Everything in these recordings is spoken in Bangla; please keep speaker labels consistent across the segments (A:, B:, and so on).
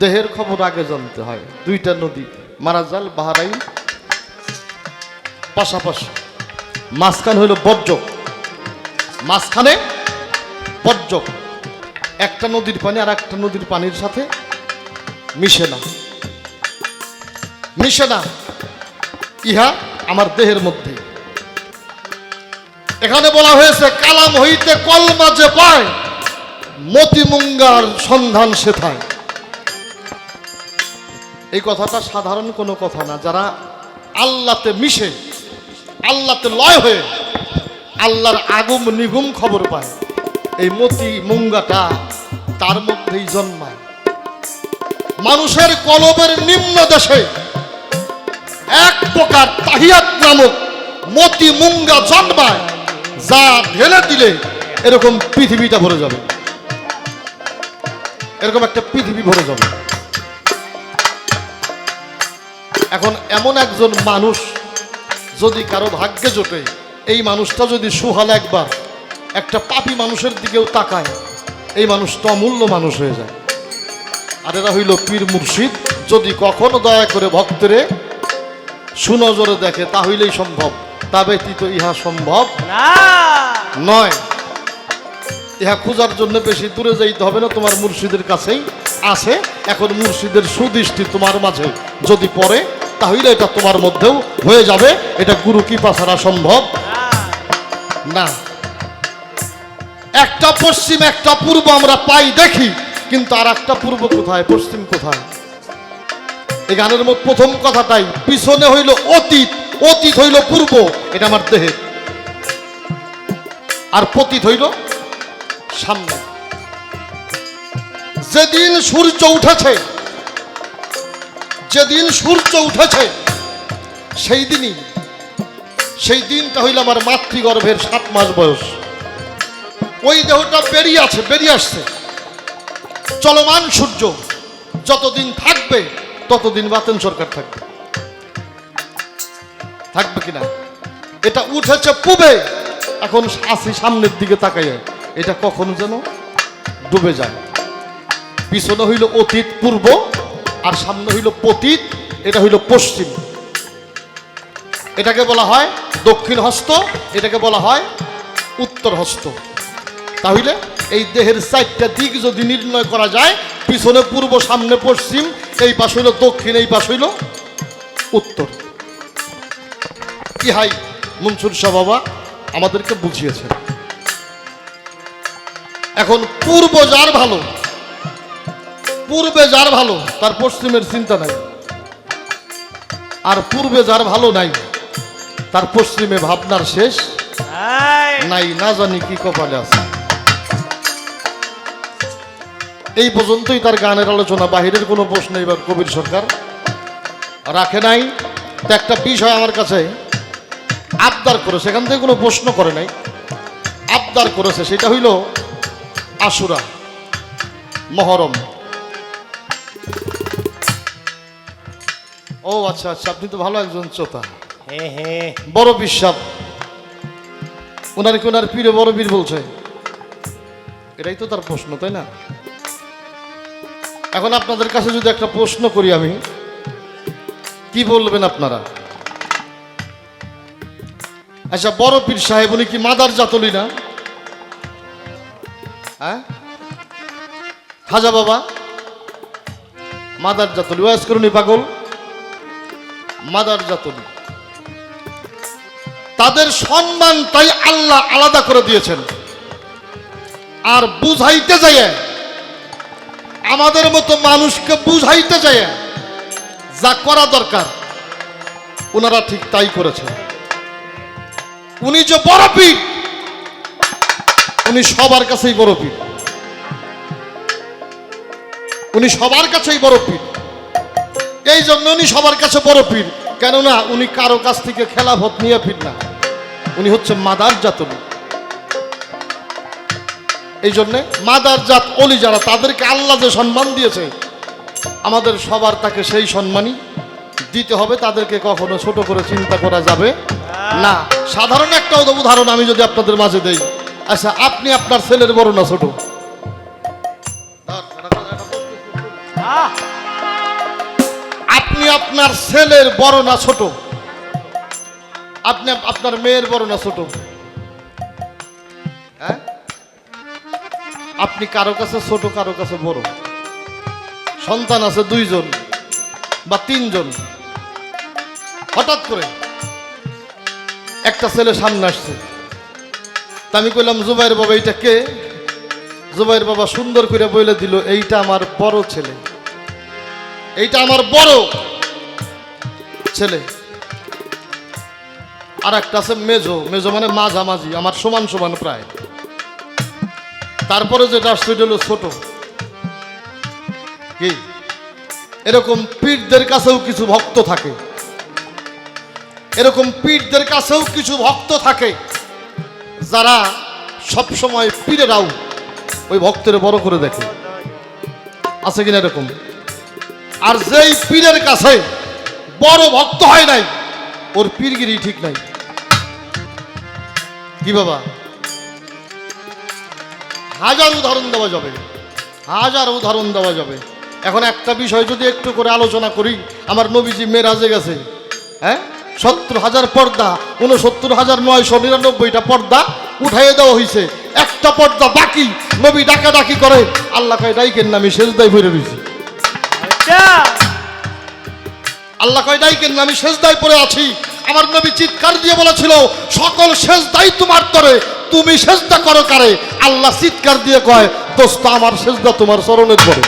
A: দেহের খবর আগে জানতে হয়। দুইটা নদী মারাজাল বাহারাইন পাশাপাশি, মাঝখানে হইল বর্জক, মাঝখানে বর্জক। একটা নদীর পানি আর একটা নদীর পানির সাথে মিশে না, মিশে না। ইহা আমার দেহের মধ্যে। এখানে বলা হয়েছে কালাম হইতে কলমা যে পায়, মতিমুঙ্গার সন্ধান সেথায়। এই কথাটা সাধারণ কোনো কথা না। যারা আল্লাহতে মিশে, আল্লাহতে লয় হয়ে আল্লাহর আগুম নিগুম খবর পায়, এই মতি মুঙ্গাটা তার মধ্যেই জন্মায়। মানুষের কলবের নিম্ন দেশে এক প্রকার তাহিয়াত নামক মতি মুঙ্গা জন্মায়, যা ঢেলে দিলে এরকম পৃথিবীটা ভরে যাবে, এরকম একটা পৃথিবী ভরে যাবে। এখন এমন একজন মানুষ যদি কারো ভাগ্যে জোটে, এই মানুষটা যদি সুহাল একবার একটা পাপী মানুষের দিকেও তাকায়, এই মানুষটা অমূল্য মানুষ হয়ে যায়। আর এরা হইল পীর মুর্শিদ। যদি কখনো দয়া করে ভক্তরে সুনজরে দেখে তাহলেই সম্ভব, তা ব্যতীত ইহা সম্ভব নয়। ইহা খোঁজার জন্য বেশি দূরে যাইতে হবে না, তোমার মুর্শিদের কাছেই আছে। এখন মুর্শিদের সুদৃষ্টি তোমার মাঝে যদি পড়ে, তাহলে এটা তোমার মধ্যেও হয়ে যাবে। এটা গুরু কৃপা ছাড়া সম্ভব না। একটা পশ্চিম একটা পূর্ব আমরা পাই দেখি, কিন্তু আর একটা পূর্ব কোথায়, পশ্চিম কোথায়? এই গানের মধ্যে প্রথম কথাটাই, পিছনে হইল অতীত, অতীত হইল পূর্ব, এটা আমার দেহে, আর পতীত হইল সামনে। যেদিন সূর্য উঠেছে, যেদিন সূর্য উঠেছে সেই দিনটা হইল আমার মাতৃগর্ভের 7 মাস বয়স। ওই দেহটা বেরিয়ে আসছে। চলমান সূর্য যতদিন থাকবে ততদিন বাতেন সরকার থাকবে, থাকবে কিনা? এটা উঠেছে পূবে, এখন আসি সামনের দিকে তাকাইয়া, এটা কখন যেন ডুবে যায়। পিছনে হইল অতীত পূর্ব, আর সামনে হইল পতীত, এটা হইল পশ্চিম। এটাকে বলা হয় দক্ষিণ হস্ত, এটাকে বলা হয় উত্তর হস্ত। তাহলে এই দেহের 4টা দিক যদি নির্ণয় করা যায়, পিছনে পূর্ব, সামনে পশ্চিম, এই পাশ হইল দক্ষিণ, এই পাশ হইল উত্তর। ইহাই মনসুর শাহ বাবা আমাদেরকে বুঝিয়েছেন। এখন পূর্ব যার ভালো, পূর্বে যার ভালো, তার পশ্চিমের চিন্তা নাই। আর পূর্বে যার ভালো নাই, তার পশ্চিমে ভাবনার শেষ নাই, না জানি কি কপালে আছে। এই পর্যন্তই তার গানের আলোচনা, বাহিরের কোনো প্রশ্ন এবার কবির সরকার রাখে নাই। তো একটা বিষয় আমার কাছে আবদার করে, সেখান থেকে কোনো প্রশ্ন করে নাই, আবদার করেছে, সেটা হইল আশুরা, মহরম। ও আচ্ছা আচ্ছা, আপনি তো ভালো একজন শ্রোতা, বড় বিশ্বাস। ওনার কি ওনার পীরে বড় পীর বলছে? এটাই তো তার প্রশ্ন, তাই না? এখন আপনাদের কাছে যদি একটা প্রশ্ন করি আমি, কি বলবেন আপনারা? আচ্ছা, বড় পীর সাহেব উনি কি মাদার জাতলি না? হ্যাঁ, খাজা বাবা মাদার জাতলি, ওয়াজ করুনি পাগল, মাদার জাতলি। তাদের সম্মান তাই আল্লাহ আলাদা করে দিয়েছেন। আর বুঝাইতে যায়, আমাদের মতো মানুষকে বুঝাইতে যায় যা করা দরকার, ওনারা ঠিক তাই করেছেন। উনি যে বড় পীর, উনি সবার কাছেই বড় পীর, উনি সবার কাছেই বড় পীর। এই জন্য উনি সবার কাছে বড় পীর, কেননা উনি কারো কাছ থেকে খেলাফত নিয়ে পীর না, উনি হচ্ছে মাদার জাতলি। এই জন্যে মাদার জাত অলি যারা, তাদেরকে আল্লাহ যে সম্মান দিয়েছে, আমাদের সবার তাকে সেই সম্মানই দিতে হবে। তাদেরকে কখনো ছোট করে চিন্তা করা যাবে না। সাধারণ একটা উদাহরণ আমি যদি আপনাদের মাঝে দেই, আচ্ছা, আপনি আপনার ছেলের বড় না ছোট? আপনি আপনার ছেলের বড় না ছোট? আপনি আপনার মেয়ের বড় না ছোট? হ্যাঁ, আপনি কারো কাছে ছোট, কারো কাছে বড়। সন্তান আছে 2 জন বা 3 জন। হঠাৎ করে একটা ছেলে সামনে আসছে, তা আমি কইলাম জুবাইর বাবা এইটা কে? জুবাইর বাবা সুন্দর করে বলে দিল, এইটা আমার বড় ছেলে, এইটা আমার বড় ছেলে। আর একটা আছে মেজো। মেজো মানে মাঝামাঝি, আমার সমান সমান প্রায়। তারপরে যেটা আসছে এটা হলো ছোট। কি এরকম পীরদের কাছেও কিছু ভক্ত থাকে, এরকম পীরদের কাছেও কিছু ভক্ত থাকে যারা সব সময় পীরেরাও ওই ভক্তের বড় করে দেখে। আছে কিনা এরকম? আর যেই পীরের কাছে বড় ভক্ত হয় নাই, ওর পীরগিরি ঠিক নাই। কি বাবা, হাজার উদাহরণ দেওয়া যাবে, হাজার উদাহরণ দেওয়া যাবে। এখন একটা বিষয় যদি একটু করে আলোচনা করি, আমার নবীজি মেরাজে গেছে, হ্যাঁ, 70,000 পর্দা, 69,999টা পর্দা উঠাইয়ে দেওয়া হয়েছে, একটা পর্দা বাকি। নবী ডাকাডাকি করে, আল্লাহ কয় ডাইকেন না, আমি সেজদায় পড়ে রয়েছি। আল্লাহ কয় ডাইকেন না, আমি সেজদায় পড়ে আছি। আমার নবী চিৎকার দিয়ে বলেছিল, সকল সেজদাই তোমার তরে, তুমি সেজদা করো কারে? আল্লাহ চিৎকার দিয়ে কয়, দোস্ত আমার সেজদা তোমার চরণের পরে।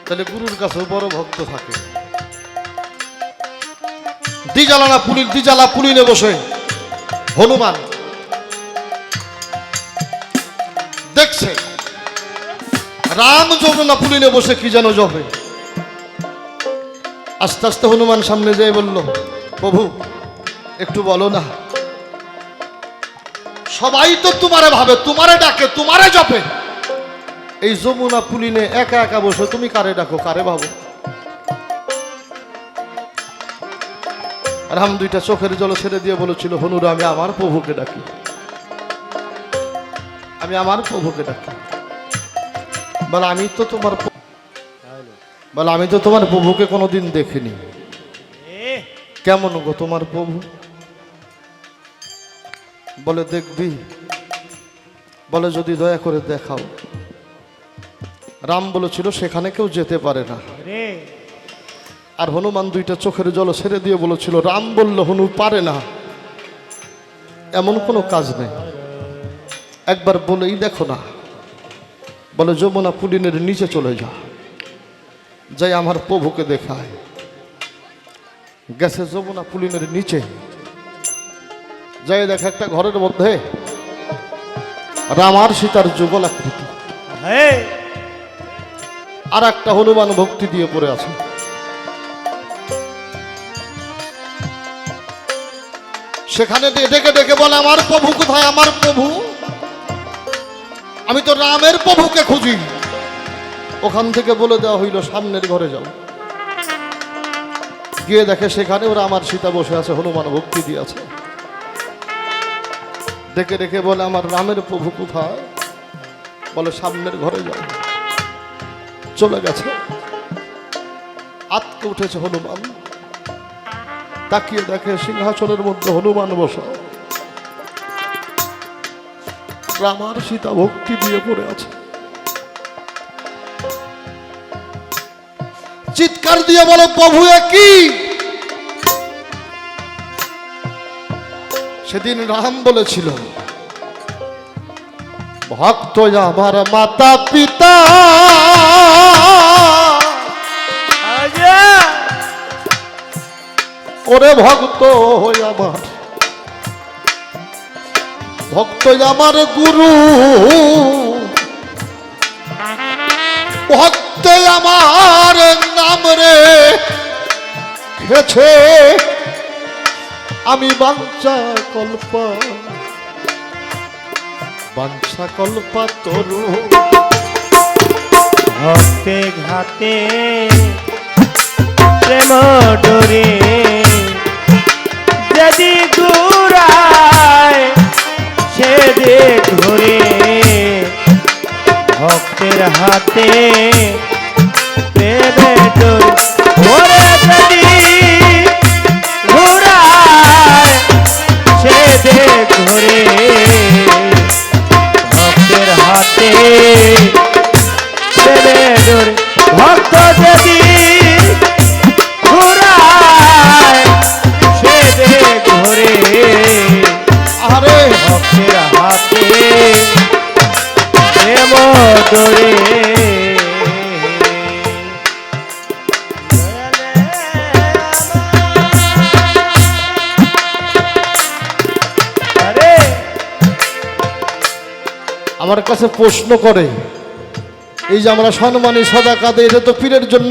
A: তাহলে গুরুর কাছেও বড় ভক্ত থাকে। দ্বিজালা পুলিনে বসে হনুমান দেখছে রাম যমুনা পুলিনে বসে কি যেন জপে। আস্তে আস্তে হনুমান সামনে যেয়ে বলল, প্রভু একটু বলো না, সবাই তো তোমারে ভাবে, তোমারে ডাকে, তোমারে জপে, এই যমুনা পুলিনে একা একা বসে তুমি কারে ডাকো, কারে ভাবো? রাম 2টা চোখের জল ছেড়ে দিয়ে বলেছিল, হনুরা আমি আমার প্রভুকে ডাকি, আমি আমার প্রভুকে ডাকি। বলে আমি তো তোমার প্রভুকে কোনোদিন দেখিনি। কেমন গো তোমার প্রভু? বলে দেখবি, বলে যদি দয়া করে দেখাও। রাম বলেছিল সেখানে কেউ যেতে পারে না। আর হনুমান 2টা চোখের জল ছেড়ে দিয়ে বলেছিল, রাম বলল হনু পারে না, এমন কোনো কাজ নেই, একবার বলেই দেখো না। বলে যমুনা পুলিনের নিচে চলে যা, যাই আমার প্রভুকে দেখায়। গেছে যমুনা পুলিনের নিচে, যাই দেখে একটা ঘরের মধ্যে রাম আর সীতার যুগল আকৃতি, আর একটা হনুমান ভক্তি দিয়ে পড়ে আছে। সেখানে ডেকে ডেকে বলে, আমার প্রভু কোথায়, আমার প্রভু? আমি তো রামের প্রভুকে খুঁজি। ওখান থেকে বলে দেওয়া হইল, সামনের ঘরে যাও। গিয়ে দেখে সেখানে ওরা আমার সীতা বসে আছে, হনুমান ভক্তি দিয়ে আছে। ডেকে ডেকে বলে, আমার রামের প্রভু কোথায়? বলে সামনের ঘরে যাও। চলে গেছে, আতকে উঠেছে হনুমান। তাকিয়ে দেখে সিংহাসনের মধ্যে হনুমান বসা, রাম আর সীতা ভক্তি দিয়ে পড়ে আছে। চিৎকার দিয়ে বলে, প্রভু কি? সেদিন রাম বলেছিল, ভক্ত আমার মাতা পিতা, ওরে ভক্ত আমার, ভক্ত আমার গুরু, ভক্ত আমার নাম রে খেছে, আমি বাঞ্ছা কল্পা তরু।
B: ভক্তে ঘাতে প্রেম ডোরে, যদি দূরায় সে দে ঘরে ভক্তের হাতে প্রেমের ডোরে ওরে যদি ঘোরায় সে দে ঘরে ভক্তের হাতে প্রেমের ডোরে ভক্ত যদি ঘোরায় সে দে ঘরে
A: আরে
B: ভক্তের হাতে প্রেম ডোরে আরে
A: আমার কাছে প্রশ্ন করে এই যে আমরা সম্মানী সদাকা দেই এটা তো পীরের জন্য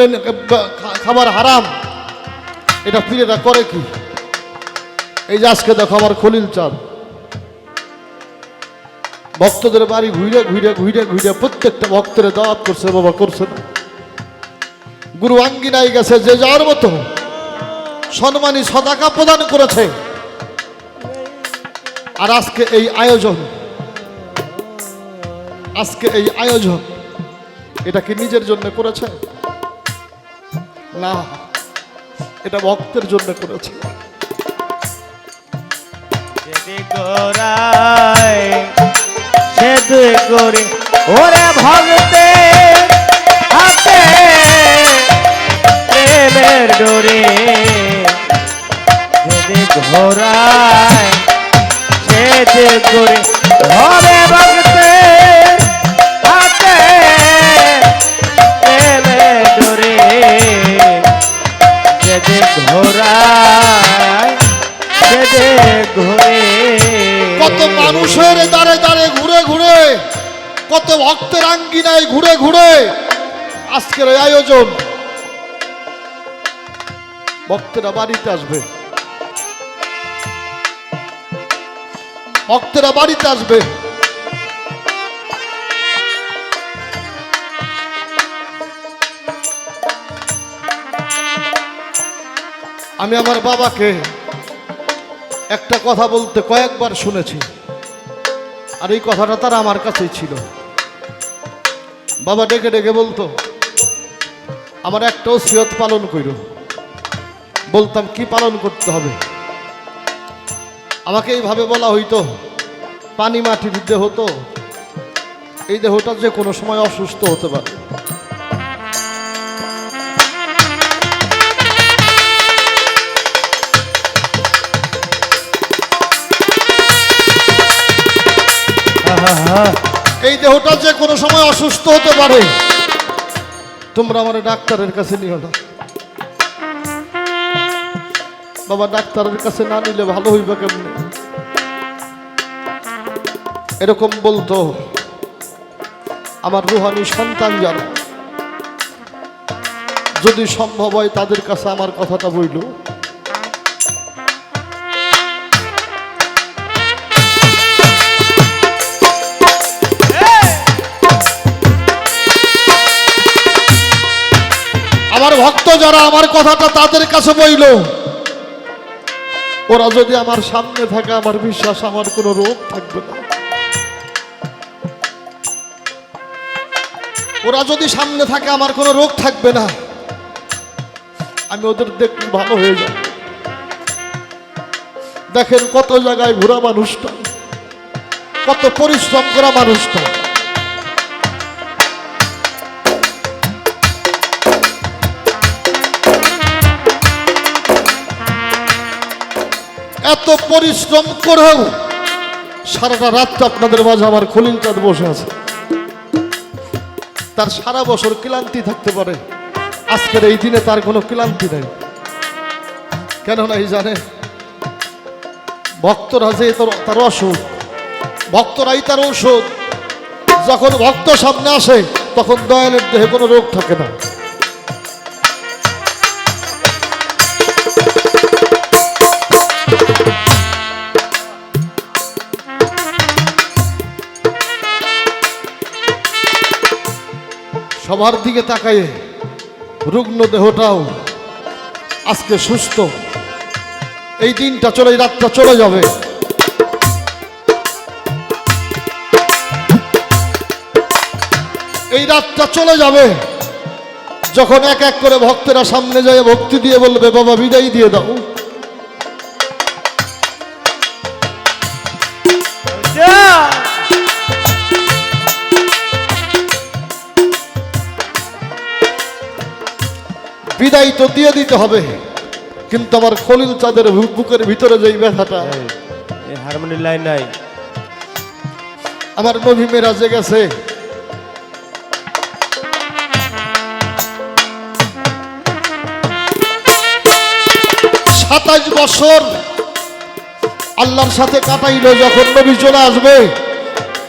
A: খাবার হারাম, এটা পীরেরা করে কি? এই যে আজকে দেখো আমার খলিল চাঁদ ভক্তদের বাড়ি ঘুরে ঘুরে ঘুরে ঘুরে প্রত্যেকটা ভক্তের দাওয়াত করছে, বাবা করছে না? গুরু আঙ্গিনায় গেছে যে যার মতো সম্মানী সদাকা প্রদান করেছে। আর আজকে এই আয়োজন, আজকে এই আয়োজন এটা কি নিজের জন্য করেছে? না, এটা ভক্তের জন্য করেছে।
B: যদি গোরায় সেদে গোরে ওরে ভক্তে হাতে প্রেমের ডোরে যদি ঘোরায় সেদে গোরে ওরে ভক্তে হাতে প্রেমের ডোরে যদি ঘোরায় সেদে ঘোরে
A: কত মানুষের দ্বারে দ্বারে ঘুরে ঘুরে, কত ভক্তের আঙ্গিনায় ঘুরে ঘুরে আজকের এই আয়োজন। ভক্তেরা বাড়িতে আসবে, ভক্তেরা বাড়িতে আসবে। আমি আমার বাবাকে একটা কথা বলতে কয়েকবার শুনেছি, আর এই কথাটা তার আমার কাছেই ছিল। বাবা ডেকে ডেকে বলতো, আমার একটা ওসিয়ত পালন কইরো। বলতাম কি পালন করতে হবে? আমাকে এইভাবে বলা হইতো, পানি মাটির দেহ তো, এই দেহটা যে কোনো সময় অসুস্থ হতে পারে। এই দেহটা যে কোনো সময় অসুস্থ হতে পারে। তোমরা আমার ডাক্তারের কাছে নিও না। বাবা ডাক্তারের কাছে না নিলে ভালো হইবে কেমনে? এরকম বলতো আমার রুহানি সন্তান যারা, যদি সম্ভব হয় তাদের কাছে আমার কথাটা বইল। আমার ভক্ত যারা আমার কথাটা তাদের কাছে বইল, ওরা যদি আমার সামনে থাকে আমার বিশ্বাস আমার কোনো রোগ থাকবে না। ওরা যদি সামনে থাকে আমার কোনো রোগ থাকবে না। আমি ওদের দেখতে ভালো হয়ে যাব। দেখেন কত জায়গায় ঘোরা মানুষটা, কত পরিশ্রম করা মানুষটা, এত পরিশ্রম করেও সারাটা রাতটা আপনাদের মাঝে আমার খলিল চাঁদ বসে আছে। তার সারা বছর ক্লান্তি থাকতে পারে, আজকের এই দিনে তার কোনো ক্লান্তি নেই। কেন নাই জানে? ভক্তরা যে তার অসুখ, ভক্তরাই তার ঔষধ। যখন ভক্ত সামনে আসে তখন দয়ালের দেহে কোনো রোগ থাকে না। সবার দিকে তাকায়ে রুগ্ন দেহটাও আজকে সুস্থ। এই দিনটা চলে, রাতটা চলে যাবে। এই রাতটা চলে যাবে যখন এক এক করে ভক্তেরা সামনে যায় ভক্তি দিয়ে বলবে বাবা বিদায় দিয়ে দাও। বিদায় তো দিয়ে দিতে হবে, কিন্তু আমার খলিল চাঁদের বুকের ভিতরে যে ব্যথাটা,
B: হারমোনি লাইন নাই,
A: আমার নবী মেরাজে গেছে, সাতাশ বছর আল্লাহর সাথে কাটাইলো। যখন নবী চলে আসবে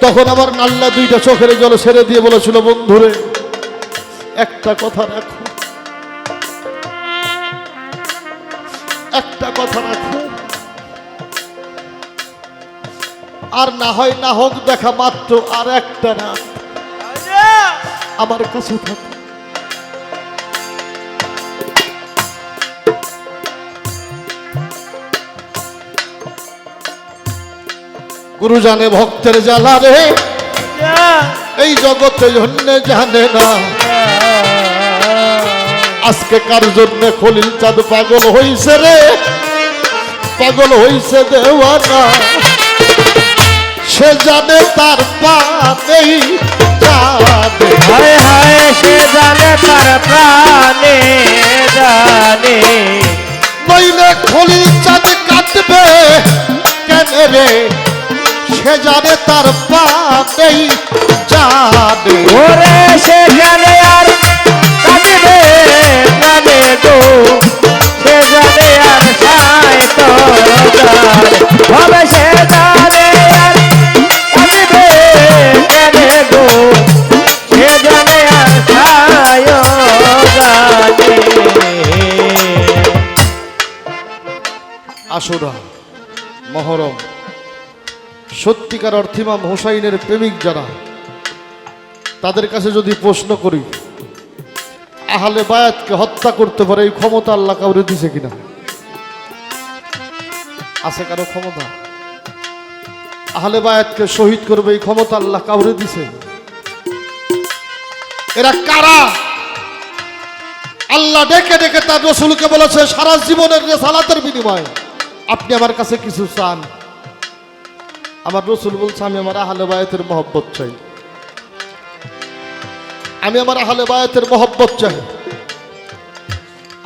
A: তখন আমার আল্লাহ দুইটা চোখের জল ছেড়ে দিয়ে বলেছিল, বন্ধুরে একটা কথা রাখো, একটা কথা রাখো, আর না হয় না হোক দেখা মাত্র আর একটা রাত আমার কাছে থাকো। গুরু জানে ভক্তের জ্বালা রে, এই জগতে জন্য জানে না আজকে কার জন্য খলিল চাঁদ পাগল হইছে রে, পাগল হইছে দেওয়ানা। সে জানে তার প্রাণেই জানে,
B: হায় হায় সে জানে তার প্রাণে জানে,
A: নইলে খলিল চাঁদ কাটবে কেন রে, সে জানে তার প্রাণেই জানে।
B: ওরে সে জানে আর কাঁদবে জানে গো, সে জানে আর সাইতো হবে, সে জানে আর কাঁদবে জানে গো, সে জানে আর সায়ো জানে।
A: আশুরা, মহরম, সত্যিকার অর্থে ইমাম হোসাইনের প্রেমিক যারা, তাদের কাছে যদি প্রশ্ন করি আহলে বায়াতকে হত্যা করতে পারে এই ক্ষমতা আল্লাহ কাউরে দিছে কিনা? আছে কারো ক্ষমতা? আহলে বায়াতকে শহীদ করবে এই ক্ষমতা আল্লাহ কাউরে দিছে? এরা কারা? আল্লাহ ডেকে ডেকে তার রসুলকে বলেছে সারা জীবনের রেসালাতের বিনিময়ে আপনি আমার কাছে কিছু চান। আমার রসুল বলছে আমি আমার আহলে বায়াতের মহব্বত চাই, আমি আমার আহলে বায়াতের মহব্বত চাই।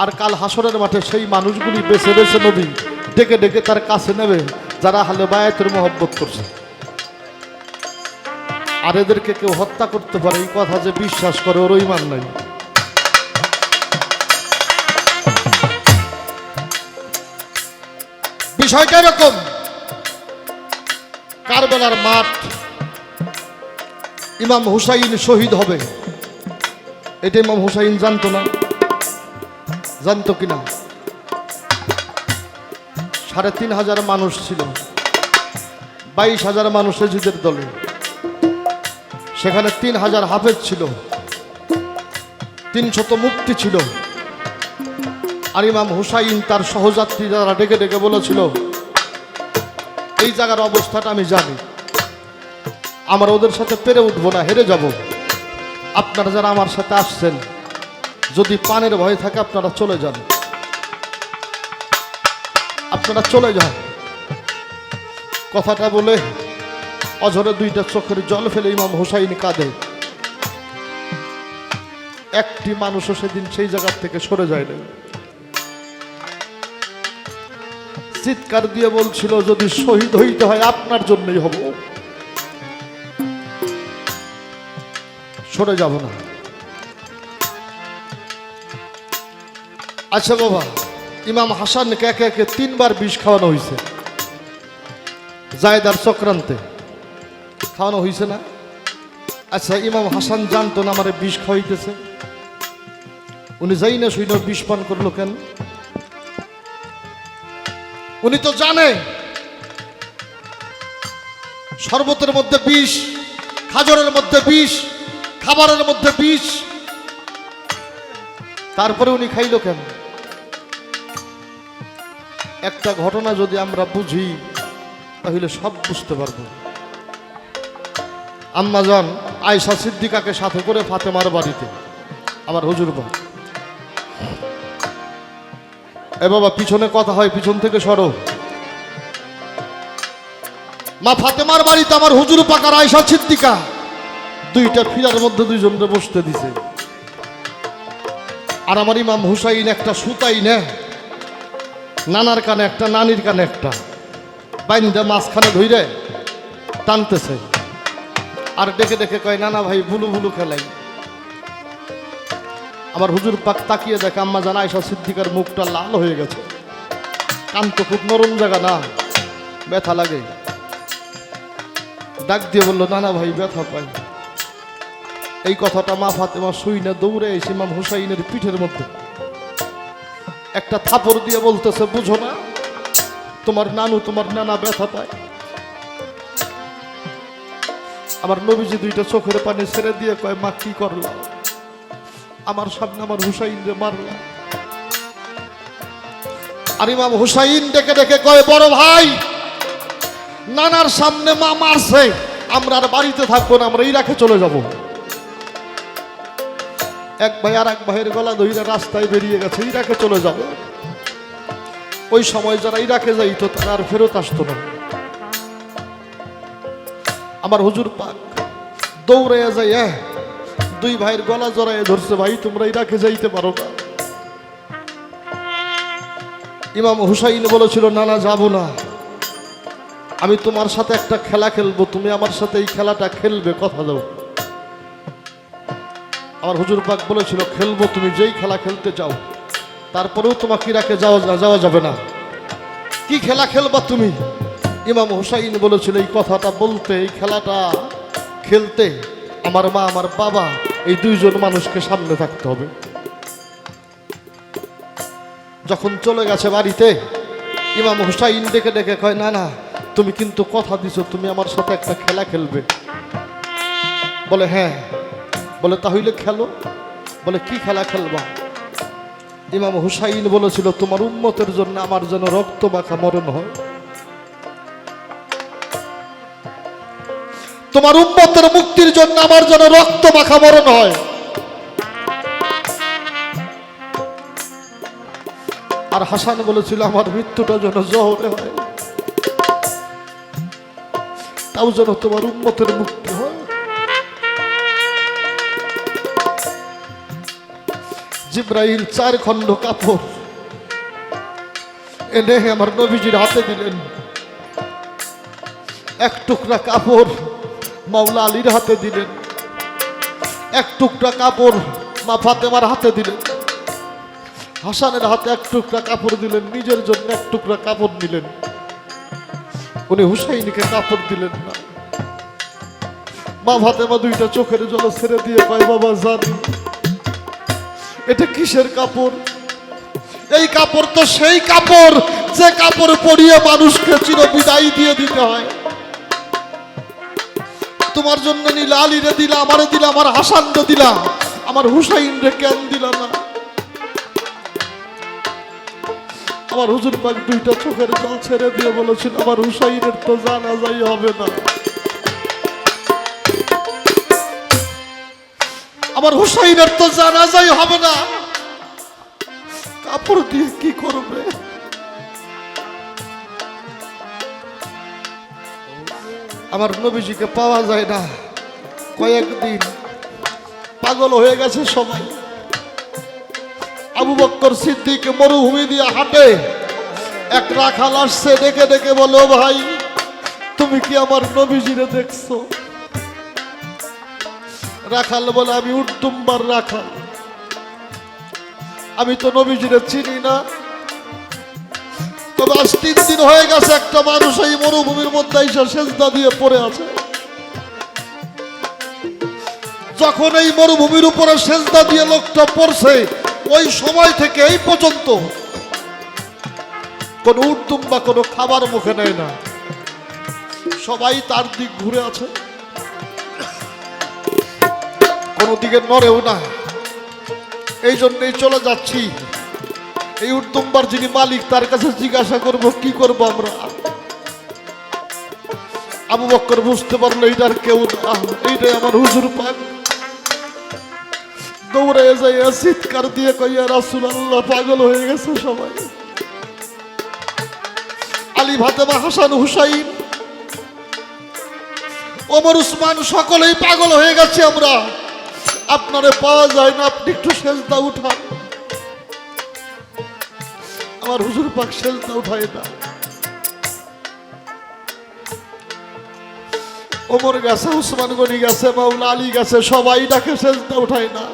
A: আর কাল হাসরের মাঠে সেই মানুষগুলি বেছে বেছে নবী ডেকে ডেকে তার কাছে নেবে যারা আহলে বায়াতের মহব্বত করছে। আর এদেরকে কেউ হত্যা করতে পারে এই কথা যে বিশ্বাস করে ওর ঈমান নাই। বিষয়টা এরকম, কারবালার মাঠ, ইমাম হুসাইন শহীদ হবে, এটা ইমাম হুসাইন জানতো না? জানতো কিনা? ৩,৫০০ মানুষ ছিল, ২২,০০০ মানুষ এজিদের দলে, সেখানে ৩,০০০ হাফেজ ছিল, ৩০০ মুফতি ছিল। আর ইমাম হুসাইন তার সহযাত্রী যারা ডেকে ডেকে বলেছিল এই জায়গার অবস্থাটা আমি জানি, আমরা ওদের সাথে পেরে উঠবো না, হেরে যাব। আপনারা যারা আমার সাথে আসছেন যদি পানের ভয় থাকে আপনারা চলে যান, আপনারা চলে যান। কথাটা বলে অঝরে দুইটা চোখের জল ফেলে ইমাম হুসাইন কাঁদে। একটি মানুষও সেদিন সেই জায়গার থেকে সরে যায় না। চিৎকার দিয়ে বলছিল যদি শহীদ হইতে হয় আপনার জন্যই হব, সরে যাব না। আচ্ছা বাবা, ইমাম হাসানকে একে একে 3 বার বিষ খাওয়ানো হয়েছে, জায়দার চক্রান্তে খাওয়ানো হয়েছে না? আচ্ছা ইমাম হাসান জানতো না আমারে বিষ খাওয়াইতেছে? উনি যাই না শুই না বিষ পান করলো কেন? উনি তো জানে শরবতের মধ্যে বিষ, খাজরের মধ্যে বিষ, খাবারের মধ্যে বিষ, তারপরে উনি খাইলো কেন? একটা ঘটনা যদি আমরা বুঝি তাহলে সব বুঝতে পারবো। আম্মাজান আয়েশা সিদ্দিকাকে সাথে করে ফাতেমার বাড়িতে। আমার হুজুর বা এ বাবা, পিছনে কথা হয়, পিছন থেকে সরো। মা ফাতেমার বাড়িতে আমার হুজুর পাকার আয়েশা সিদ্দিকা দুইটা ফিরার মধ্যে দুইজনকে বসতে দিছে। আর আমার ইমাম হুসাইন একটা সুতাই নে, নানার কানে একটা, নানির কানে একটা, বাইন্দা মাঝখানে ধইরে টানতেছে। আর ডেকে ডেকে কয়, নানা ভাই বুলু বুলু খেলাই। আমার হুজুর পাক তাকিয়ে দেখে আম্মা জান আয়েশা সিদ্দিকার মুখটা লাল হয়ে গেছে। কান তো খুব নরম জায়গা না, ব্যথা লাগে। ডাক দিয়ে বললো, নানা ভাই ব্যথা পাই। এই কথাটা মা ফাতেমা শুইনা দৌড়ে এসে ইমাম হুসাইনের পিঠের মধ্যে একটা থাপড় দিয়ে বলতেছে, বুঝো না তোমার নানু তোমার নানা ব্যথা পায়। আমার নবীজি দুইটা চোখের পানি ছেড়ে দিয়ে কয়, মা কি করলা? আমার সামনে আমার হুসাইন রে মারলা। আর ইমাম হুসাইন ডেকে ডেকে কয়, বড় ভাই নানার সামনে মা মারছে, আমরা আর বাড়িতে থাকবো না, আমরা ইরাকে চলে যাব। এক ভাই আর এক ভাইয়ের গলা ধইরা রাস্তায় বেরিয়ে গেছে, ইরাকে চলে যাব। ওই সময় যারা ইরাকে যাইতো তারা আর ফেরত আসতো না। আমার হুজুর পাক দৌড়ে যায়, দুই ভাইয়ের গলা জড়ায় ধরছে, ভাই তোমরা ইরাকে যাইতে পারো না। ইমাম হুসাইন বলেছিল, নানা যাবো না, আমি তোমার সাথে একটা খেলা খেলবো, তুমি আমার সাথে এই খেলাটা খেলবে, কথা দাও। আমার হুজুর পাক বলেছিল, খেলবো, তুমি যেই খেলা খেলতে চাও, তারপরেও তোমাকে ইরাকে যাওয়া যাবে না। কি খেলা খেলবা তুমি? ইমাম হুসাইন বলেছিল, এই কথাটা বলতে, এই খেলাটা খেলতে আমার মা আমার বাবা এই দুইজন মানুষকে সামনে থাকতে হবে। যখন চলে গেছে বাড়িতে, ইমাম হুসাইন ডেকে ডেকে কয়, না না তুমি কিন্তু কথা দিছো, তুমি আমার সাথে একটা খেলা খেলবে। বলে হ্যাঁ। বলে তাহলে খেলো। বলে কি খেলা খেলবা? ইমাম হুসাইন বলেছিল, তোমার উম্মতের জন্য আমার যেন রক্ত মাখা মরণ হয়, তোমার উম্মতের মুক্তির জন্য আমার যেন রক্ত মাখা মরণ হয়। আর হাসান বলেছিল, আমার মৃত্যুটা যেন জহরে হয়, তাও যেন তোমার উম্মতের মুক্তি হয়। জিব্রাইল 4 খণ্ড কাপড় এনে আমার নবীজির হাতে দিলেন। এক টুকরা কাপড় মাওলা আলীর হাতে দিলেন, এক টুকরা কাপড় মা ফাতেমার হাতে দিলেন, হাসানের হাতে এক টুকরা কাপড় দিলেন, নিজের জন্য এক টুকরা কাপড় নিলেন। উনি হুসাইনকে কাপড় দিলেন না। মা ফাতেমা দুইটা চোখের জল ছেড়ে দিয়ে কয়, বাবা জানি এটা কিসের কাপড়? এই কাপড় তো সেই কাপড় যে কাপড় পরিয়ে মানুষকে চির বিদায় দিয়ে দিতে হয়। তোমার জন্য নীলা আলীরে দিলা, আমারে দিলা, আমার হাসানরে দিলা, আমার হুসাইন রে কেন দিলা না? আমার হুজুর পাক দুইটা চোখের জল ছেড়ে দিয়ে বলেছিল, আমার হুসাইনের তো জানাজাই হবে না, আমার হুসাইনের তো জানাজাই হবে না, কাপড় দিয়ে কি করবে? আমার নবীজিকে পাওয়া যায় না কয়েকদিন, পাগল হয়ে গেছে সবাই। আবু বকর সিদ্দিক মরুভূমি দিয়ে হাঁটে, এক রাখাল আসছে, ডেকে ডেকে বলো, ভাই তুমি কি আমার নবীজিরে দেখছো? রাখাল বলে, আমি উর্দুম্বার রাখাল, আমি তো নবীজিরে চিনি না। তবে আজ 3 দিন হয়ে গেছে একটা মানুষ এই মরুভূমির মধ্যে এসে সেজদা দিয়ে পড়ে আছে। যখন এই মরুভূমির উপরে সেজদা দিয়ে লোকটা পড়ছে, ওই সময় থেকে এই পর্যন্ত কোন উর্দুম বা কোনো খাবার মুখে নেয় না, সবাই তার দিক ঘুরে আছে, কোনো দিকে নড়েও না। এই জন্যই চলে যাচ্ছি, এই উর্দুম্বার যিনি মালিক তার কাছে জিজ্ঞাসা করব কি করব আমরা। আবু বকর বুঝতে পারলো এইটার কেউ না, এইটাই আমার হুজুর পাক। দৌড়ে যাইয়া চিৎকার দিয়ে কইয়া রাসূলুল্লাহ, পাগল হয়ে গেছে সবাই। আলী, ফাতেমা, হাসান, হুসাইন, ওমর, উসমান সকলেই পাগল হয়ে গেছে আমরা, আপনারে পাওয়া যায় না, আপনি একটু সেজদা উঠান। আমার হুজুর পাক সেজদা উঠায় না। ওমর গেছে, উসমান গনি গেছে, মাওলা আলী গেছে, সবাই ডাকে, সেজদা উঠায় না।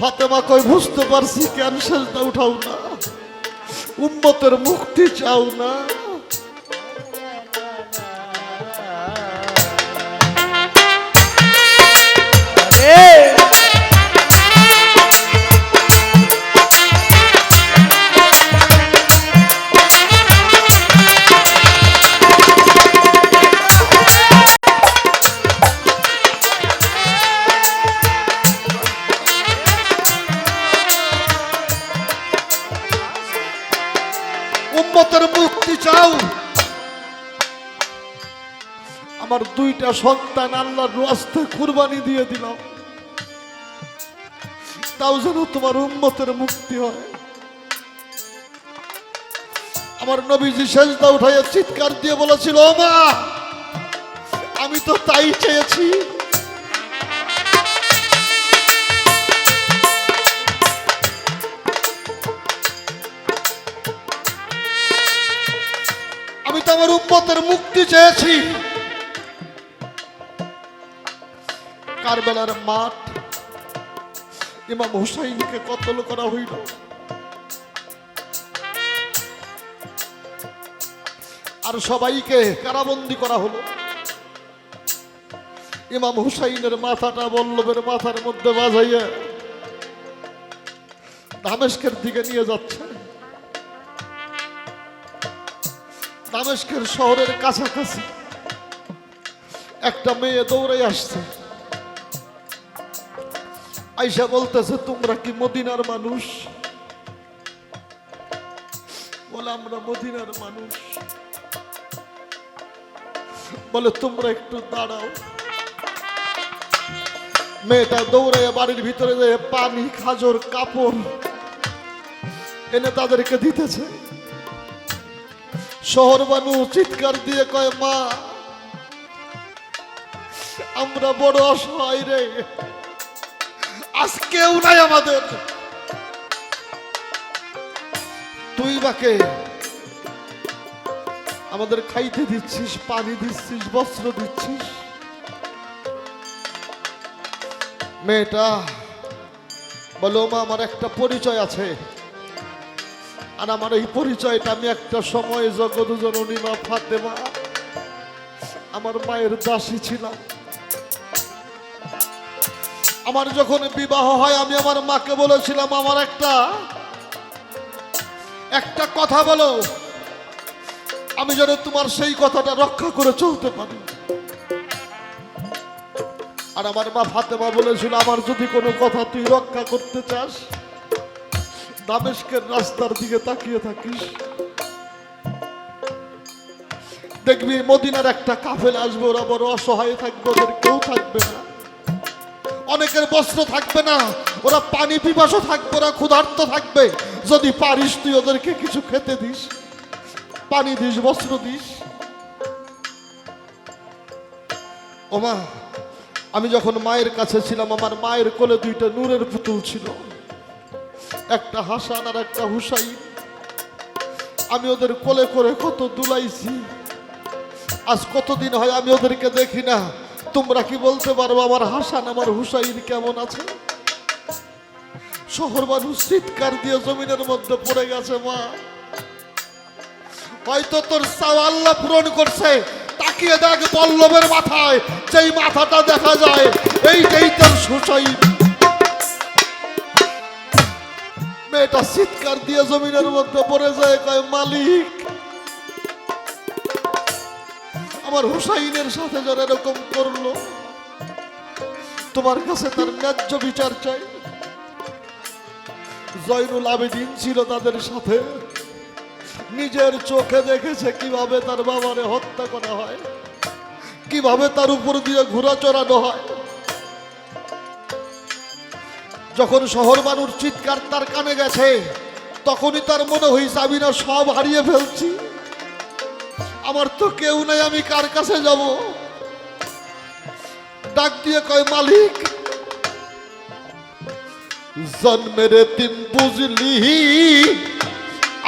A: ফাতেমা কই, বুঝতে পারছি, কেন সেজদা উঠাও না? উম্মতের মুক্তি চাও না? উম্মতের মুক্তি চাও? আমার দুইটা সন্তান আল্লাহর রাস্তায় কুরবানি দিয়ে দিলাম, তাও যেন তোমার উম্মতের মুক্তি হয়। আমার নবীজি সেজদা উঠাইয়া চিৎকার দিয়ে বলেছিল, ও মা, আমি তো তাই চেয়েছি। আমি তো আমার উম্মতের মুক্তি চেয়েছি। কারবালার মাঠ, ইমাম হুসাইনকে কতল করা হইল। আর সবাইকে কারাবন্দী করা হলো। ইমাম হুসাইনের মাথাটা বল্লভের মাথার মধ্যে বাজাইয়া দামেস্কের দিকে নিয়ে যাচ্ছে। দামেস্কের শহরের কাছাকাছি একটা মেয়ে দৌড়ে আসছে, আইসা বলতেছে, তোমরা কি মদিনার মানুষ? বলে, আমরা মদিনার মানুষ। বলে, তোমরা একটু দাঁড়াও। মেয়েটা দৌড়ে বাড়ির ভিতরে যেয়ে পানি, খাজর, কাপড় এনে তাদেরকে দিতেছে। শহর বানু চিৎকার দিয়ে কয়, মা, আমরা বড় অসহায় রে, আজ কেউ নাই আমাদের। তুই বাকে আমাদের খাইতে দিচ্ছিস, পানি দিচ্ছিস, বস্ত্র দিচ্ছিস। মেয়েটা বলো, মা, আমার একটা পরিচয় আছে, আর আমার এই পরিচয়টা আমি একটা সময় জগৎজননী মা ফাতেমা, আমার মায়ের দাসী ছিলাম। আমার যখন বিবাহ হয়, আমি আমার মাকে বলেছিলাম, আমার একটা কথা বলো, আমি যেন তোমার সেই কথাটা রক্ষা করে চলতে পারি। আর আমার মা ফাতেমা বলেছিল, আমার যদি কোনো কথা তুই রক্ষা করতে চাস, দামেস্কের রাস্তার দিকে তাকিয়ে থাকিস, দেখবি মদিনার একটা কাফেলা আসবে, ওরা বড় অসহায় থাকবে, ওদের কেউ থাকবে না, অনেকের বস্ত্র থাকবে না, ওরা পানি পিপাসু থাকবে, ওরা ক্ষুধার্ত থাকবে। যদি পারিস তুই ওদেরকে কিছু খেতে দিস, পানি দিস, বস্ত্র দিস। ও মা, আমি যখন মায়ের কাছে ছিলাম, আমার মায়ের কোলে দুইটা নূরের পুতুল ছিল, একটা হাসান আর একটা হুসাইন। আমি ওদের কোলে করে কত দুলাইছি। আজ কতদিন হয় আমি ওদেরকে দেখি না। তোমরা কি বলতে পারবো আমার হাসান, আমার হুসাইন কেমন আছে? শহর মানুষ চিৎকার দিয়ে জমিনের মধ্যে পড়ে গেছে। মা, হয়তো তোর চাওয়া আল্লাহ পূরণ করছে। তাকিয়ে দেখ পল্লবের মাথায়, যেই মাথাটা দেখা যায় এইটাই তোর হুসাইন। মেয়েটা চিৎকার দিয়ে জমিনের মধ্যে পড়ে যায়, কয়, মালিক, আমার হুসাইনের সাথে যারা এরকম করলো, তোমার কাছে তার ন্যায্য বিচার চাই। জয়নুল আবেদিন ছিল তাদের সাথে, নিজের চোখে দেখেছে কিভাবে তার বাবারে হত্যা করা হয়, কিভাবে তার উপর দিয়ে ঘোড়া চড়ানো হয়। যখন শহর মানুষ চিৎকার তার কানে গেছে, তখনই তার মনে হয়েছে আমি না সব হারিয়ে ফেলছি, আমার তো কেউ নাই, আমি কার কাছে যাব? ডাক দিয়ে কয়, মালিক জন্মের দিন বুঝলি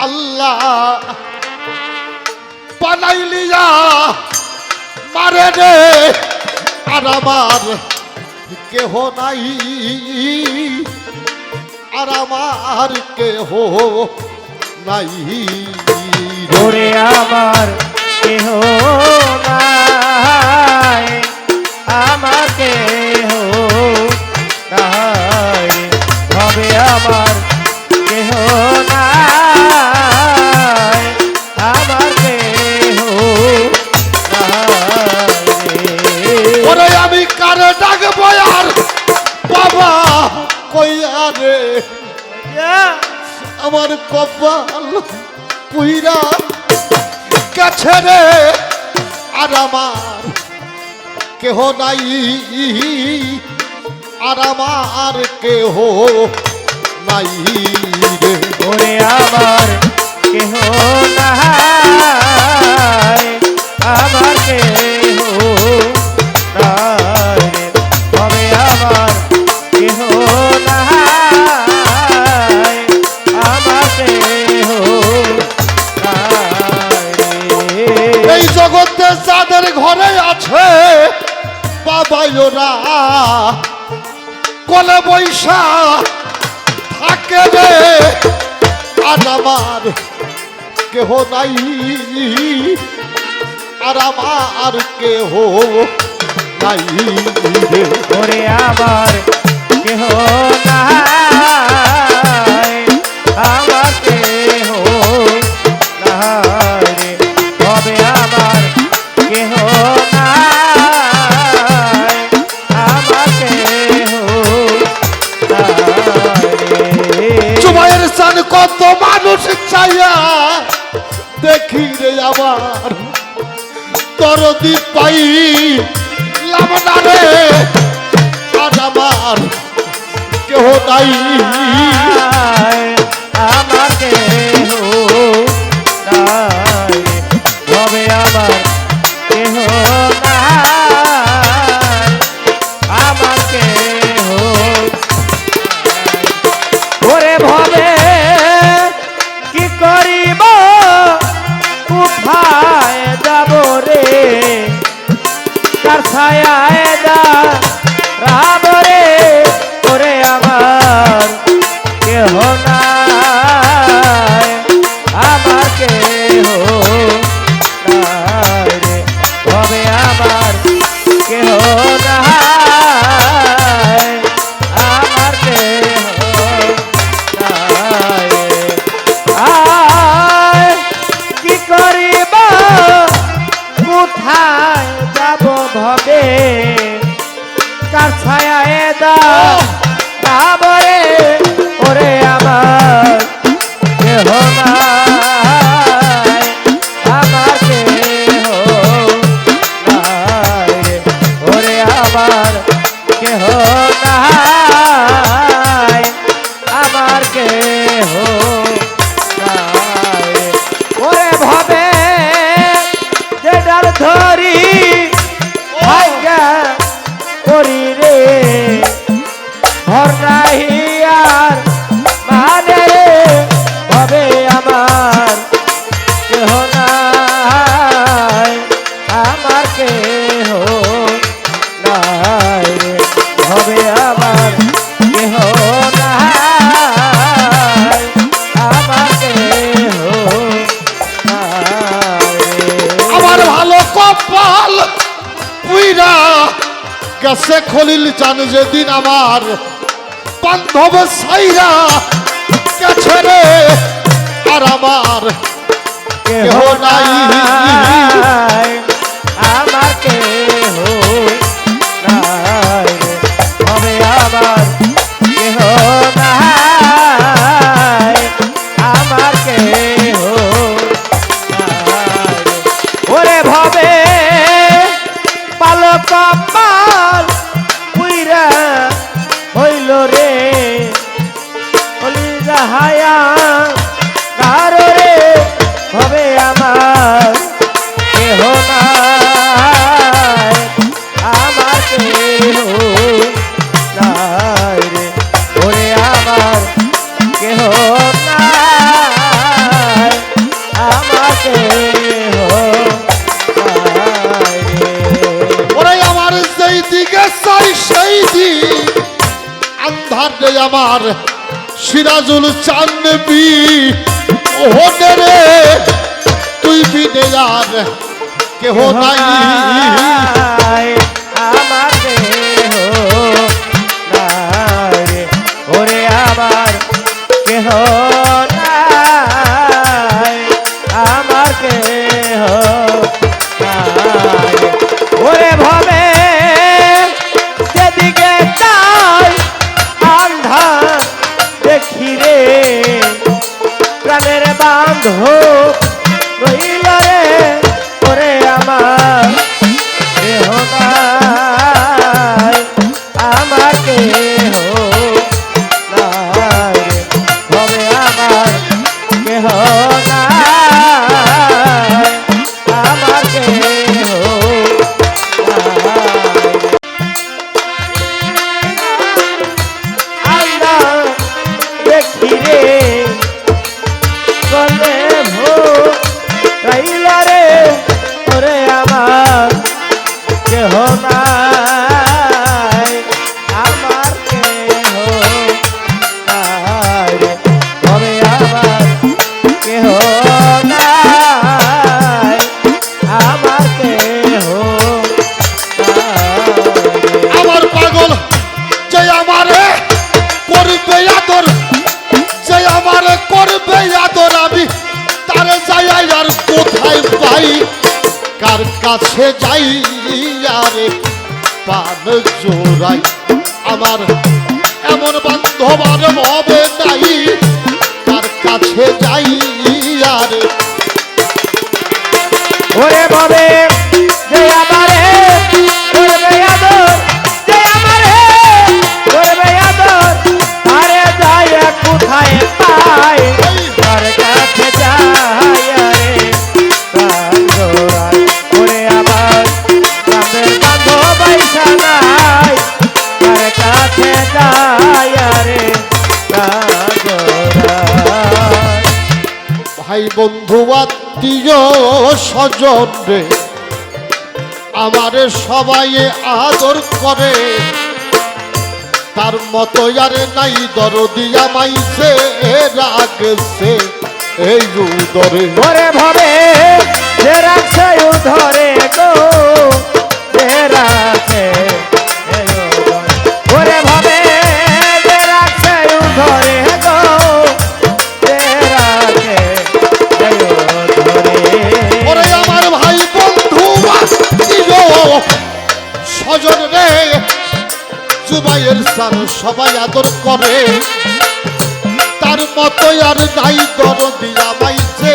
A: আল্লাহ বানাইলি মারে রে, আর আমার কেহ নাই, আর আমার কেহ নাই,
B: ওরে আমার কেহ নাই, আমার কেহ নাই, হবে আমার কেহ নাই, আমার কেহ নাই।
A: ওরে আমি কারে ডাকবো আর বাবা কইয়া রে, আমার কপাল পুইরা গেছে রে, আর আমার কেহ নাই, আর আমার কেহ নাই রে।
B: ওরে আমার কেহ নাই, আমার কেহ নাই, হবে আমার কেহ নাই, আমার কেহ নাই।
A: এই জগতে যাদের ঘরে আছে বাবাই ওরা কলে বৈশা থাকে রে, আর আমার কেহ নাই, আর আমার কেহ নাই রে।
B: ওরে আমার কেহ নাই, আমার কেহ নাই, হবে আমার কেহ নাই, আমার কেহ নাই।
A: জুবাইয়ের সান কত মানুষ চাইয়া দেখি রে, আমার দরদি পাই লাভ না রে, আর আমার কেহ নাই,
B: আমার কেহ নাই, হবে আমার কেহ নাই, আমার কেহ নাই। ওরে ভবে কি করিব, কোথায় যাব রে, কার ছায়ায় রাব রে, ওরে আমার কেহ নাই, আমার কেহ নাই রে, হবে আমার কেহ নাই, আমার কেহ নাই রে। আয় কি করিব, কোথায় যাব ভবে, কার ছায়ায় রাবরে, ওরে আমার কেহ নাই, আমার কেহ নাই রে, ওরে আমার কেহ নাই, আমার কেহ নাই রে। ওরে ভবে যে ডাল ধরি ভাগ্যা করি রে, ভর নাহি আর মানে রে, হবে আমার কেহ নাই, আমার কেহ নাই রে, হবে আমার কেহ নাই, আমার কেহ নাই রে।
A: আমার ভালো কপাল পুইরা গেছে খলিল চান যেদিন, আমার বান্ধব সাইরা গেছে রে, আর আমার
B: কেহ নাই, আমার কেহ নাই রে, হবে আমার কেহ নাই, আমার কেহ কপাল পুইরা হইল রে কলিজা হায়া কারো রে হবে আমার কেহ নাই আমার কেহ নাই রে ওরে আমার কেহ নাই আমার কেহ নাই রে
A: ওরে আমার যেই দিকে চাই সেই দিক আন্ধার রে আমার সিরাজুল চান্নবি ওহনে রে তুই বিনে আর কেহ নাই
B: আমার দেহ নাই রে ওরে আমার কেহ নাই আমার কেহ নাই রে ওরে ভবে যেদিকে চাই আন্ধার দেখি রে প্রাণের বান্ধব রইল রে ওরে আমার দেহ নাই আমার কেহ নাই রে হবে আমার কেহ নাই আমার কেহ আল্লাহ দেখি রে গলে ভো রাইলা রে ওরে আমার কেহ নাই আমার কেহ নাই রে হবে আমার কেহ নাই আমার কেহ নাই রে
A: আমার পাগল যে আমারে করবে আদর যে আমারে করবে আদর আমি তারে যাই আর কোথায় পাই কার কাছে যাই আরে পান জোড়াই আমার এমন বান্ধব আর হবে নাই কার কাছে যাই আরে
B: ওরে ভবে যে আমারে করবে আদর যে আমারে করবে আদর আরে যায় কোথায় পাই তার কাছে যায় রে প্রাণ জোড়ায় ওরে আমার প্রাণের বান্ধব আইসা নাই তার কাছে যায় রে প্রাণ জোড়ায়
A: ভাই বন্ধু আত্মীয় স্বজন রে আমারে সবাই আদর করে তার মতো আর নাই দরদি আমাইছে রাগছে এই উদরে
B: ওরে ভবে যে রাখছে উধরে গো যে রাখছে এই উধরে। ওরে ভবে যে রাখছে উধরে গো যে রাখছে এই উধরে।
A: ওরে আমার ভাই বন্ধু আত্মীয় স্বজন রে জুবাইয়ের সার সবাই আদর করে তার মতো আর নাই দরদি আমাইছে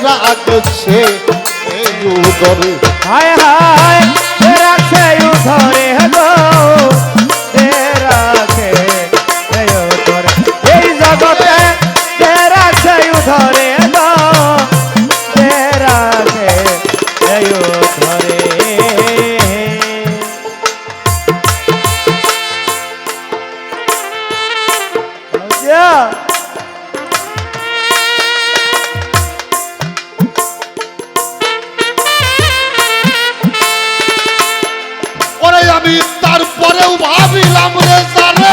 A: রাগছে এই উদরে
B: হায় হায় যে রাখছে উধরে গো যে রাখছে এই উধরে। এই জগতে যে রাখছে উধরে গো যে রাখছে এই উধরে।
A: ওরে আমি তারপরেও ভাবিলাম রে জানে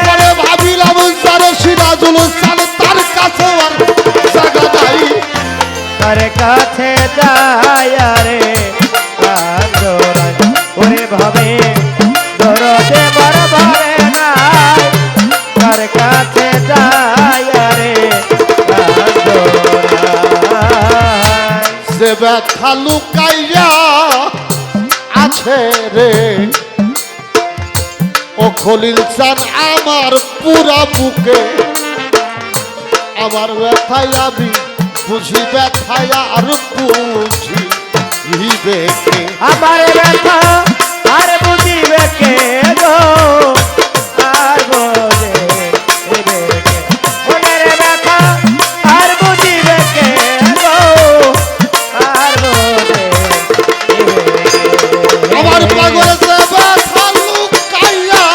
A: পরে ভাবিলাম জানে সিরাজুল সালে তার কাছে আর জায়গা নাই
B: তার কাছে যায় রে প্রাণ জোড়ায় ওরে ভাবে দরদে বড় ভরে নাই তার কাছে যায় রে প্রাণ জোড়ায়।
A: যে ব্যথা লুকাইয়া আছে রে ও খলিল চান আমার পুরা বুকে আমার ব্যথায় আমি বুঝি ব্যথায় আর বুঝিবে কে
B: আমার ব্যথা আর বুঝিবে কে গো আর বুঝিবে কে মনের ব্যথা আর বুঝিবে কে গো আর বুঝিবে
A: আমার পাগল যে ব্যথা লুকাইয়া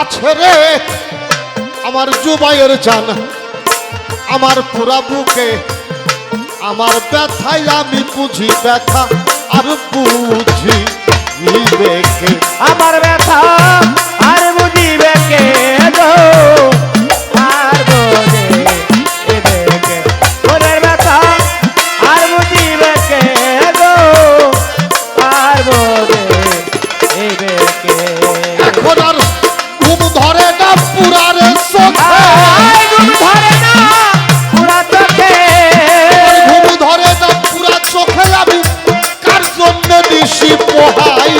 A: আছে রে আমার জুবাইয়ের জান আমার পুরা বুকে আমার ব্যথায় আমি বুঝি ব্যথা আর বুঝিবে কে
B: আমার ব্যথা আর বুঝিবে কে গো আর বুঝিবে কে মনের ব্যথা আর বুঝিবে কে গো আর বুঝিবে কে
A: এখন আর ঘুম ধরে না পুরার চোখে
B: আয় ঘুম ধরে না পুরা চোখে
A: ঘুম ধরে না পুরা চোখে আমি কার জন্য নিশি পোহাই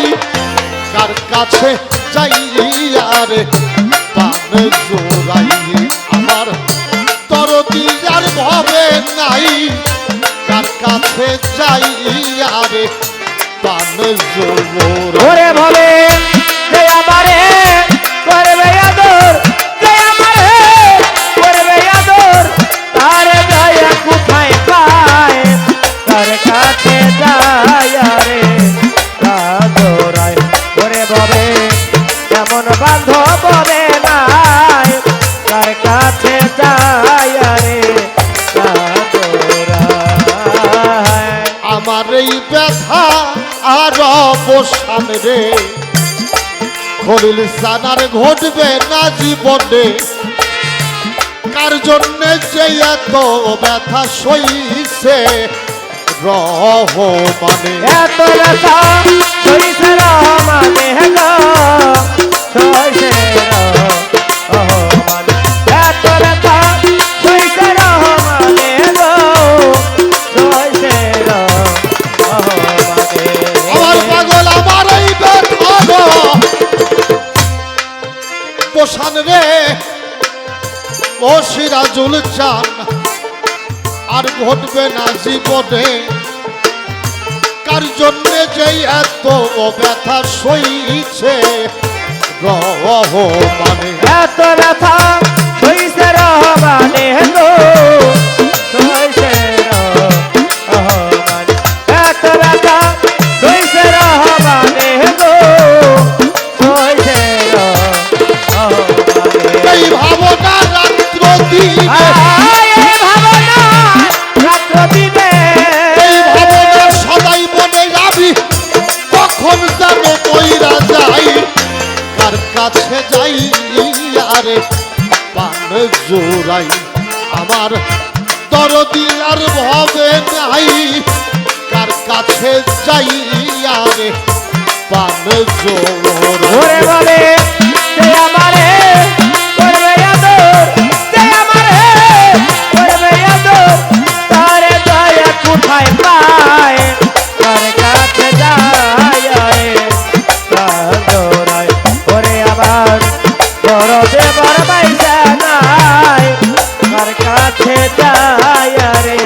A: কার কাছে যাই আরে পান জোড়াই আমার তরদি আর ভবে নাই কার কাছে যাই আরে পান জোড়াই
B: ওরে ভবে যে আমারে করবে আদর যে আমারে করবে আদর তার দয়া কোথায় পায় তার কাছে যায় রে আদরায় ওরে ভবে কেমন বান্ধব বলে নাই তার কাছে যায় রে আদরায়
A: আমার এই ব্যথা আর অবসান রে খলিল সানার ঘটবে না জীবনে কার জন্যে যে এত ব্যথা সইছে রহমানে
B: এত ব্যথা সইছে রহমানে গো সইছে রহমানে এত ব্যথা সইছে রহমানে গো সইছে রহমানে
A: আমার পাগল আমার এই ব্যথা বসান রে ও সিরাজুল চান আর ঘটবে না জীবনে কার জন্যে যে এত ব্যথা সইছে রহমানে
B: এত ব্যথা সইছে রহমানে গো সইছে রহমানে এত ব্যথা সইছে রহমানে গো সইছে রহমানে
A: এই ভাবনা রাত্র দিনে
B: এই ভাবনা রাত্র দিনে
A: এই ভাবনা সদাই মনে আমি কখন যেন মইরা যাই কার কাছে যাই আরে পান জোড়াই আমার দরদি আর ভবে নাই কার কাছে যাই আরে পান
B: ওরে
A: জোড়াই
B: বলে সে আমারে করবে আদর সে আমারে করবে আদর তারে দয়া কোথায় পায় তার কাছে যায় রে সাদরায় ওরে আমার দরদে বরবাইসা নাই তার কাছে যায় রে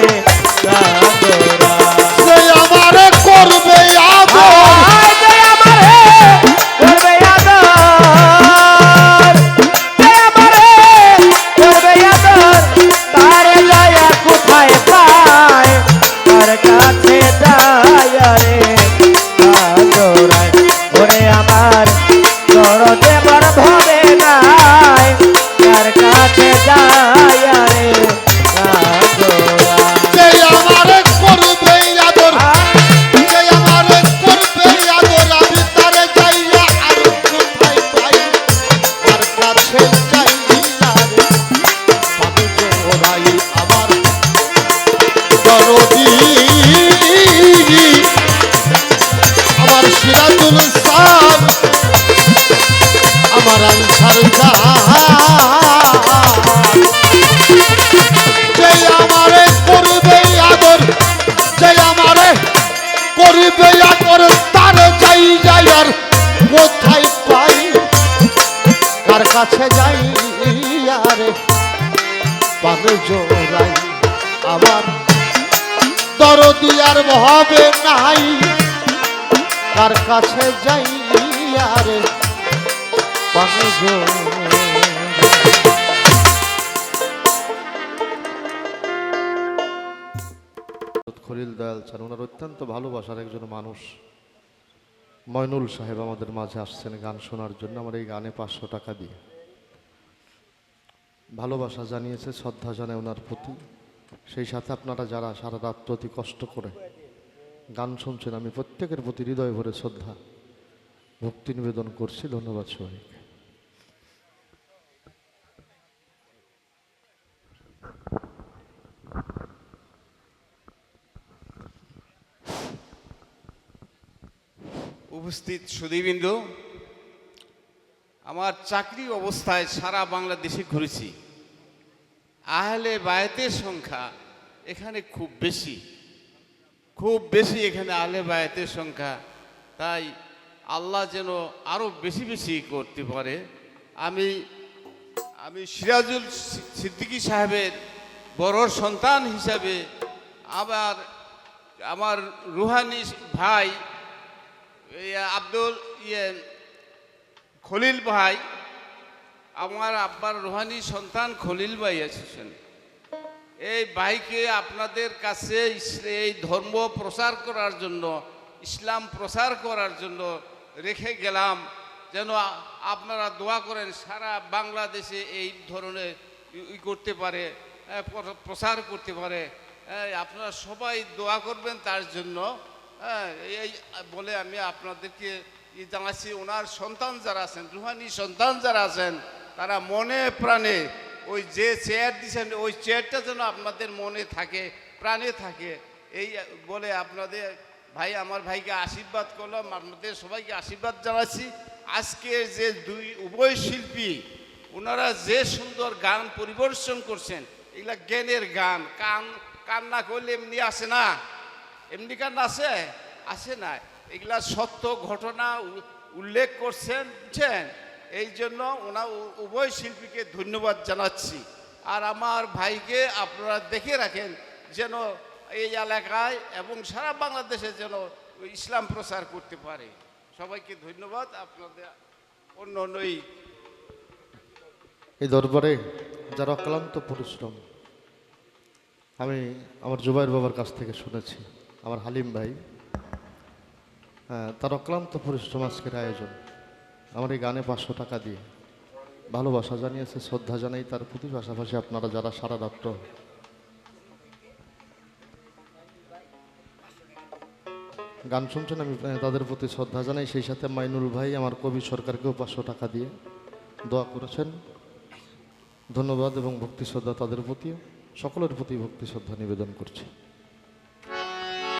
B: সাদরায়
A: সে আমারে করবে আদর
B: আয় যে আমারে করবে আদর যে আমারে করবে আদর তারে দয়া কোথায় পায় তার কাছে যায় রে আদরায় ওরে আমার দরদে বর ভবে নাই তার কাছে যায় রে আদরায়
A: যে আমারে করবে আদর যে আমারে করবে আদর আমি তারে যাইয়া আর কোথায় পাই আর কাছে যাইয়া রে পাবি জোড়াই আমার দরদি আমার সিরাজুল সান আমার আনসার যে আমারে করবে আদর যে আমারে করবে আদর তার যাই যাই আর কোথায় পাই কার কাছে যাই আরে পাবে জোড়াই আমার দরদি আর ভাবে নাই কার কাছে যাই আর পাগল খলিল দয়াল চান ওনার অত্যন্ত ভালোবাসার একজন মানুষ ময়নুল সাহেব আমাদের মাঝে আসছেন গান শোনার জন্য। আমার এই গানে 500 টাকা দিয়ে ভালোবাসা জানিয়েছে, শ্রদ্ধা জানায় ওনার প্রতি। সেই সাথে আপনারা যারা সারা রাত অতি কষ্ট করে গান শুনছেন, আমি প্রত্যেকের প্রতি হৃদয় ভরে শ্রদ্ধা ভক্তি নিবেদন করছি। ধন্যবাদ সবাইকে।
C: উপস্থিত সুধীবৃন্দ, আমার চাকরি অবস্থায় সারা বাংলাদেশে ঘুরেছি। আহলে বায়াতের সংখ্যা এখানে খুব বেশি এখানে আহলে বায়াতের সংখ্যা। তাই আল্লাহ যেন আরও বেশি বেশি করতে পারে। আমি সিরাজুল সিদ্দিকী সাহেবের বড় সন্তান হিসাবে আবার আমার রুহানি ভাই খলিল ভাই, আমার আব্বার রুহানি সন্তান খলিল ভাই এসেছেন। এই ভাইকে আপনাদের কাছে এই ধর্ম প্রচার করার জন্য, ইসলাম প্রচার করার জন্য রেখে গেলাম, যেন আপনারা দোয়া করেন সারা বাংলাদেশে এই ধরনের করতে পারে, প্রচার করতে পারে। আপনারা সবাই দোয়া করবেন তার জন্য। এই বলে আমি আপনাদেরকে জানাচ্ছি, ওনার সন্তান যারা আছেন, রুহানি সন্তান যারা আছেন, তারা মনে প্রাণে ওই যে চেয়ার দিয়েছেন ওই চেয়ারটা যেন আপনাদের মনে থাকে, প্রাণে থাকে। এই বলে আপনাদের ভাই, আমার ভাইকে আশীর্বাদ করলাম, আপনাদের সবাইকে আশীর্বাদ জানাচ্ছি। আজকে যে উভয় শিল্পী ওনারা যে সুন্দর গান পরিবেশন করছেন, এগুলা জ্ঞানের গান। কান্না করলে এমনি আসে না, এমনি কান্না আসে না। এগুলা সত্য ঘটনা উল্লেখ করছেন, বুঝছেন? এই জন্য উভয় শিল্পীকে ধন্যবাদ জানাচ্ছি। আর আমার ভাইকে আপনারা দেখে রাখেন যেন এই এলাকায় এবং সারা বাংলাদেশে যেন ইসলাম প্রচার করতে পারে। সবাইকে ধন্যবাদ। আপনাদের অন্য
A: এই দরবারে যারা অক্লান্ত পরিশ্রম, আমি আমার জুবাইর বাবার কাছ থেকে শুনেছি, আমার হালিম ভাই, তার অক্লান্ত পরিশ্রম আজকের আয়োজন। আমার এই গানে 500 টাকা দিয়ে ভালোবাসা জানিয়েছে, শ্রদ্ধা জানাই তার প্রতি। পাশাপাশি আপনারা যারা সারা রাত্র গান শুনছেন, আমি তাদের প্রতি শ্রদ্ধা জানাই। সেই সাথে মাইনুল ভাই আমার কবি সরকারকেও 500 টাকা দিয়ে দোয়া করেছেন। ধন্যবাদ এবং ভক্তি শ্রদ্ধা তাদের প্রতিও, সকলের প্রতি ভক্তি শ্রদ্ধা নিবেদন করছি।